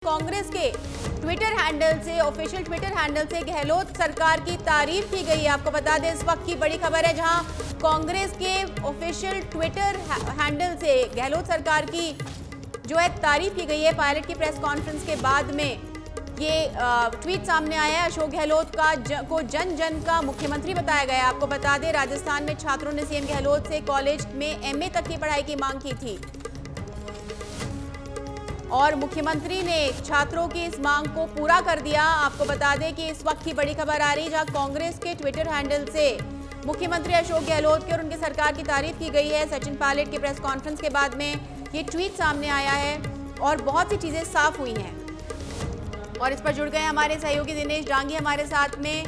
कांग्रेस के Twitter handle से, official Twitter handle से गहलोत सरकार की तारीफ की गई है। आपको बता दें इस वक्त की बड़ी खबर है, जहां कांग्रेस के ऑफिशियल ट्विटर हैंडल से गहलोत सरकार की जो है तारीफ की गई है। पायलट की प्रेस कॉन्फ्रेंस के बाद में ये ट्वीट सामने आया है। अशोक गहलोत को जन जन का मुख्यमंत्री बताया गया। आपको बता दें राजस्थान में छात्रों ने सीएम गहलोत से कॉलेज में एमए तक की पढ़ाई की मांग की थी और मुख्यमंत्री ने छात्रों की इस मांग को पूरा कर दिया। आपको बता दें कि इस वक्त की बड़ी खबर आ रही है, जहां कांग्रेस के ट्विटर हैंडल से मुख्यमंत्री अशोक गहलोत की और उनकी सरकार की तारीफ की गई है। सचिन पायलट की प्रेस कॉन्फ्रेंस के बाद में ये ट्वीट सामने आया है और बहुत सी चीजें साफ हुई हैं। और इस पर जुड़ गए हमारे सहयोगी दिनेश डांगी हमारे साथ में।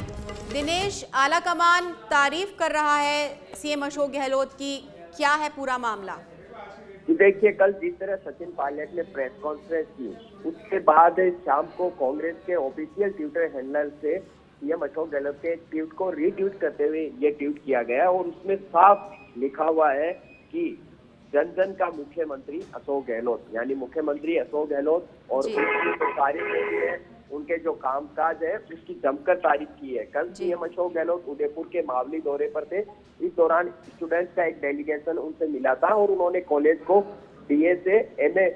दिनेश, आला कमान तारीफ कर रहा है सीएम अशोक गहलोत की, क्या है पूरा मामला? देखिए, कल जिस तरह सचिन पायलट ने प्रेस कॉन्फ्रेंस की, उसके बाद शाम को कांग्रेस के ऑफिशियल ट्विटर हैंडल से सीएम अशोक गहलोत के ट्वीट को रीट्वीट करते हुए ये ट्वीट किया गया और उसमें साफ लिखा हुआ है कि जन जन का मुख्यमंत्री अशोक गहलोत, यानी मुख्यमंत्री अशोक गहलोत और उनकी जो कार्यशैली है, उनके जो कामकाज है, उसकी जमकर तारीफ की है। कल सीएम अशोक गहलोत उदयपुर के मावली दौरे पर थे। इस दौरान स्टूडेंट्स का एक डेलीगेशन उनसे मिला था और उन्होंने कॉलेज को बीए से एमए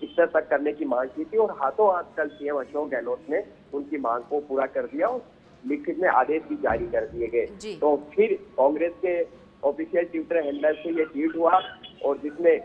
स्तर तक करने की मांग की थी और हाथों हाथ कल सीएम अशोक गहलोत ने उनकी मांग को पूरा कर दिया और लिखित में आदेश भी जारी कर दिए गए। तो फिर कांग्रेस के ऑफिशियल ट्विटर हैंडल से ये ट्वीट हुआ और जिसमें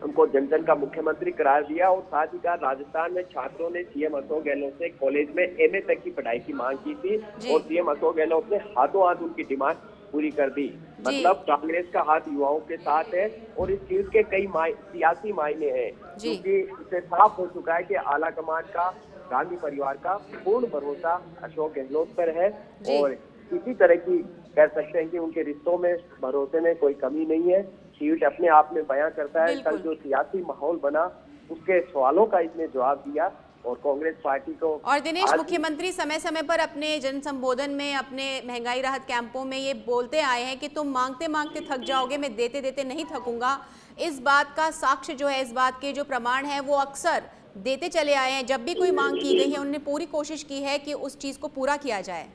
उनको जन जन का मुख्यमंत्री करार दिया और साथ ही साथ राजस्थान में छात्रों ने सीएम अशोक गहलोत से कॉलेज में एमए तक की पढ़ाई की मांग की थी और सीएम अशोक गहलोत ने हाथों हाथ उनकी डिमांड पूरी कर दी। मतलब कांग्रेस का हाथ युवाओं के साथ है और इस चीज के कई सियासी मायने हैं, क्योंकि इससे साफ हो चुका है कि आला कमान का, गांधी परिवार का पूर्ण भरोसा अशोक गहलोत पर है और किसी तरह की कह सकते हैं कि उनके रिश्तों में, भरोसे में कोई कमी नहीं है। ट्वीट अपने आप में बयां करता है कल जो सियासी माहौल बना उसके सवालों का इसने जवाब दिया और कांग्रेस पार्टी को। और दिनेश, मुख्यमंत्री समय समय पर अपने जन संबोधन में, अपने महंगाई राहत कैंपों में ये बोलते आए हैं कि तुम मांगते मांगते थक जाओगे, मैं देते देते नहीं थकूंगा। इस बात का साक्ष्य जो है, इस बात के जो प्रमाण है, वो अक्सर देते चले आए हैं। जब भी कोई मांग की गई है उन्होंने पूरी कोशिश की है कि उस चीज को पूरा किया जाए।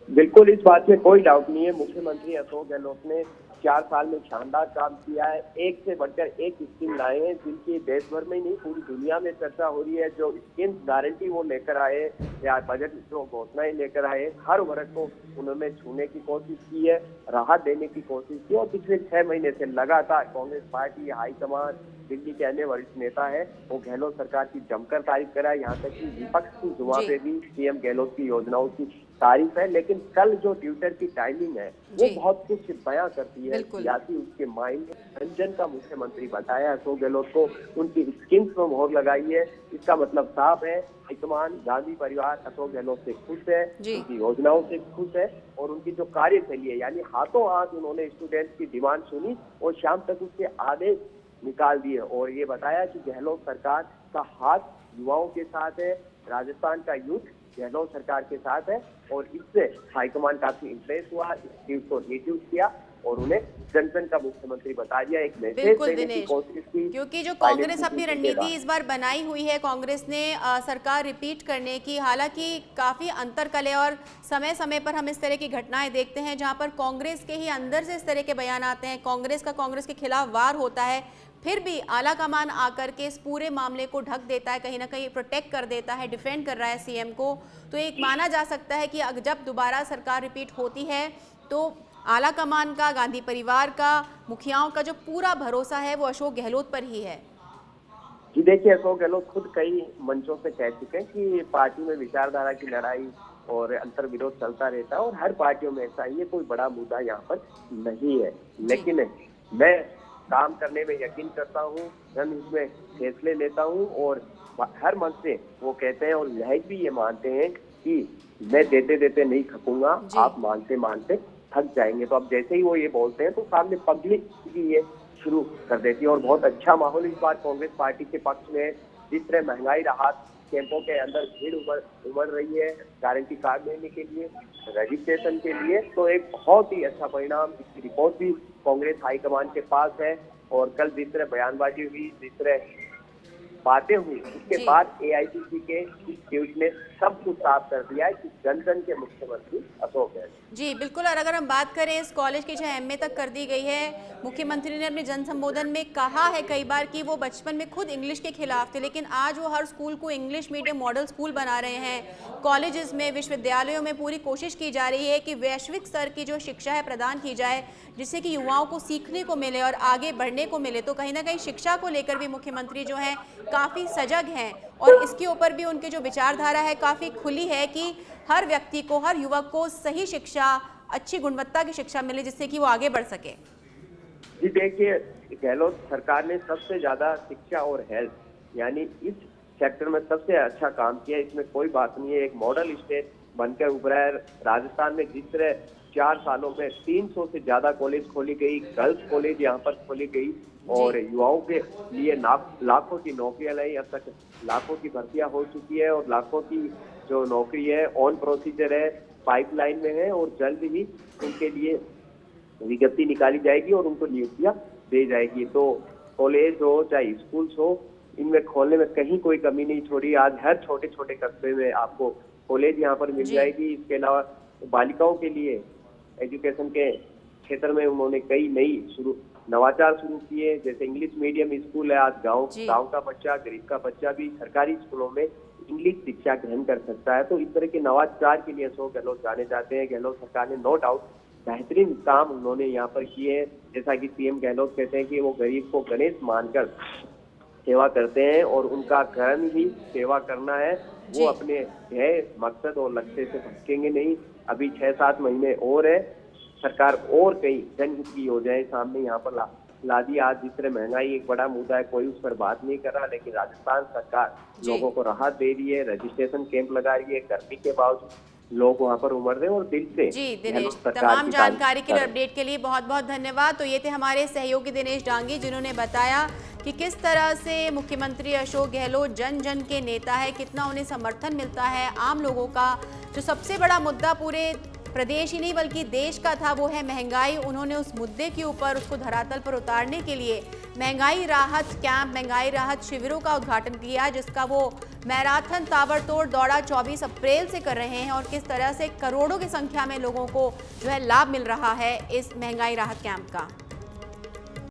बिल्कुल, इस बात में कोई डाउट नहीं है। मुख्यमंत्री अशोक गहलोत ने 4 साल में शानदार काम किया है। एक से बढ़कर एक स्कीम लाए हैं जिनकी देश भर में ही नहीं पूरी दुनिया में चर्चा हो रही है। जो स्कीम गारंटी वो लेकर आए या बजट जो घोषणाएं लेकर आए, हर वर्ग को उन्होंने छूने की कोशिश की है, राहत देने की कोशिश की और पिछले 6 महीने से लगातार कांग्रेस पार्टी हाईकमान, दिल्ली के अन्य वरिष्ठ नेता है, वो गहलोत सरकार की जमकर तारीफ करा। यहाँ तक कि विपक्ष की जुबां पे भी सीएम गहलोत की योजनाओं की तारीफ है। लेकिन कल जो ट्विटर की टाइमिंग है वो बहुत कुछ बयां करती है। सियासी उसके माइंड रंजन का मुख्यमंत्री बताया अशोक गहलोत को, उनकी स्कीम्स पर मोहर लगाई है। इसका मतलब साफ है, हाईकमान, गांधी परिवार अशोक गहलोत से खुश है, उनकी योजनाओं से खुश है और उनकी जो कार्यशैली है, यानी हाथों हाथ उन्होंने स्टूडेंट्स की डिमांड सुनी और शाम तक उसके आदेश निकाल दिए और ये बताया कि गहलोत सरकार का हाथ युवाओं के साथ है, राजस्थान का यूथ गहलोत सरकार के साथ है और इससे हाईकमान काफी इंप्रेस हुआ, इस न्यूज को रीट्वीट किया और उन्हें जन जन का मुख्यमंत्री बता दिया। एक मैसेज देने की कोशिश की, क्योंकि जो कांग्रेस अपनी रणनीति इस बार बनाई हुई है, कांग्रेस ने सरकार रिपीट करने की, हालांकि काफी अंतरकल है और समय समय पर हम इस तरह की घटनाएं देखते हैं जहां पर कांग्रेस के ही अंदर से इस तरह के बयान आते हैं, कांग्रेस के खिलाफ वार होता है, फिर भी आला कमान आकर के इस पूरे मामले को ढक देता है, कहीं ना कहीं प्रोटेक्ट कर देता है, डिफेंड कर रहा है सीएम को। तो एक माना जा सकता है कि जब दोबारा सरकार रिपीट होती है तो आला कमान का, गांधी परिवार का, मुखियाओं का जो पूरा भरोसा है वो अशोक गहलोत पर ही है। जी देखिए, अशोक गहलोत खुद कई मंचों से कह चुके हैं कि पार्टी में विचारधारा की लड़ाई और अंतर विरोध चलता रहता है और हर पार्टियों में ऐसा ही है, कोई बड़ा मुद्दा यहाँ पर नहीं है। लेकिन मैं काम करने में यकीन करता हूँ, जन इसमें फैसले लेता हूँ और हर मंच से वो कहते हैं और यह भी ये मानते हैं कि मैं देते देते नहीं थकूंगा, आप मानते मानते थक जाएंगे। तो अब जैसे ही वो ये बोलते हैं तो सामने पब्लिक भी ये शुरू कर देती है और बहुत अच्छा माहौल इस बार कांग्रेस पार्टी के पक्ष में। जिस तरह महंगाई राहत कैंपों के अंदर भीड़ उमड़ रही है गारंटी कार्ड लेने के लिए, रजिस्ट्रेशन के लिए, तो एक बहुत ही अच्छा परिणाम, इसकी रिपोर्ट भी कांग्रेस हाईकमान के पास है। और कल जिस तरह बयानबाजी हुई, जिस तरह बातें हुई, उसके जी। बाद एआईसीसी के इस ट्वीट ने सब कुछ साफ कर दिया है कि जन के मुख्यमंत्री अशोक गहलोत। जी, बिल्कुल। और अगर हम बात करें इस कॉलेज की, जो एमए तक कर दी गई है, मुख्यमंत्री ने अपने जन संबोधन में कहा है कई बार कि वो बचपन में खुद इंग्लिश के खिलाफ थे, लेकिन आज वो हर स्कूल को इंग्लिश मीडियम मॉडल स्कूल बना रहे हैं। कॉलेजेस में, विश्वविद्यालयों में पूरी कोशिश की जा रही है कि वैश्विक स्तर की जो शिक्षा है प्रदान की जाए, जिससे कि युवाओं को सीखने को मिले और आगे बढ़ने को मिले। तो कहीं ना कहीं शिक्षा को लेकर भी मुख्यमंत्री जो हैं काफ़ी सजग हैं, और इसके ऊपर भी उनकी जो विचारधारा है काफ़ी खुली है कि हर व्यक्ति को, हर युवक को सही शिक्षा, अच्छी गुणवत्ता की शिक्षा मिले, जिससे कि वो आगे बढ़ सके। जी देखिए, गहलोत सरकार ने सबसे ज्यादा शिक्षा और हेल्थ यानी इस सेक्टर में सबसे अच्छा काम किया, इसमें कोई बात नहीं है। एक मॉडल स्टेट बनकर उभरा है। राजस्थान में जिस तरह 4 सालों में 300 से ज्यादा कॉलेज खोली गई, गर्ल्स कॉलेज यहाँ पर खोली गई और युवाओं के लिए लाखों की नौकरियां लाई। अब तक लाखों की भर्तियां हो चुकी है और लाखों की जो नौकरी है ऑन प्रोसीजर है, पाइपलाइन में है और जल्द ही उनके लिए विज्ञप्ति निकाली जाएगी और उनको नियुक्तियां दी जाएगी। तो कॉलेज हो चाहे स्कूल्स हो, इनमें खोलने में कहीं कोई कमी नहीं छोड़ी। आज हर छोटे छोटे कस्बे में आपको कॉलेज यहाँ पर मिल जाएगी। इसके अलावा बालिकाओं के लिए एजुकेशन के क्षेत्र में उन्होंने कई नई नवाचार शुरू किए, जैसे इंग्लिश मीडियम स्कूल है। आज गांव का बच्चा, गरीब का बच्चा भी सरकारी स्कूलों में इंग्लिश शिक्षा ग्रहण कर सकता है। तो इस तरह के नवाचार के लिए अशोक गहलोत जाने जाते हैं। गहलोत सरकार ने नो डाउट बेहतरीन काम उन्होंने यहाँ पर किए हैं। जैसा कि सीएम गहलोत कहते हैं कि वो गरीब को गणेश मानकर सेवा करते हैं और उनका कर्म ही सेवा करना है। वो अपने ध्येय, मकसद और लक्ष्य से भटकेंगे नहीं। अभी 6-7 महीने और है, सरकार और कई जनहित की योजनाएं सामने यहाँ पर ला दी। आज जिस तरह महंगाई एक बड़ा मुद्दा है, कोई उस पर बात नहीं कर रहा, लेकिन राजस्थान सरकार लोगों को राहत दे रही है, रजिस्ट्रेशन कैंप लगा रही है। गर्मी के बावजूद लोग वहाँ पर उमड़ रहे हैं और दिल से। जी दिनेश, तमाम जानकारी के लिए, अपडेट के लिए बहुत बहुत धन्यवाद। तो ये थे हमारे सहयोगी दिनेश डांगी, जिन्होंने बताया कि किस तरह से मुख्यमंत्री अशोक गहलोत जन जन के नेता है, कितना उन्हें समर्थन मिलता है आम लोगों का। जो सबसे बड़ा मुद्दा पूरे प्रदेश ही नहीं बल्कि देश का था, वो है महंगाई। उन्होंने उस मुद्दे के ऊपर उसको धरातल पर उतारने के लिए महंगाई राहत कैंप, महंगाई राहत शिविरों का उद्घाटन किया, जिसका वो मैराथन ताबड़तोड़ दौड़ा 24 अप्रैल से कर रहे हैं, और किस तरह से करोड़ों की संख्या में लोगों को जो है लाभ मिल रहा है इस महंगाई राहत कैंप का।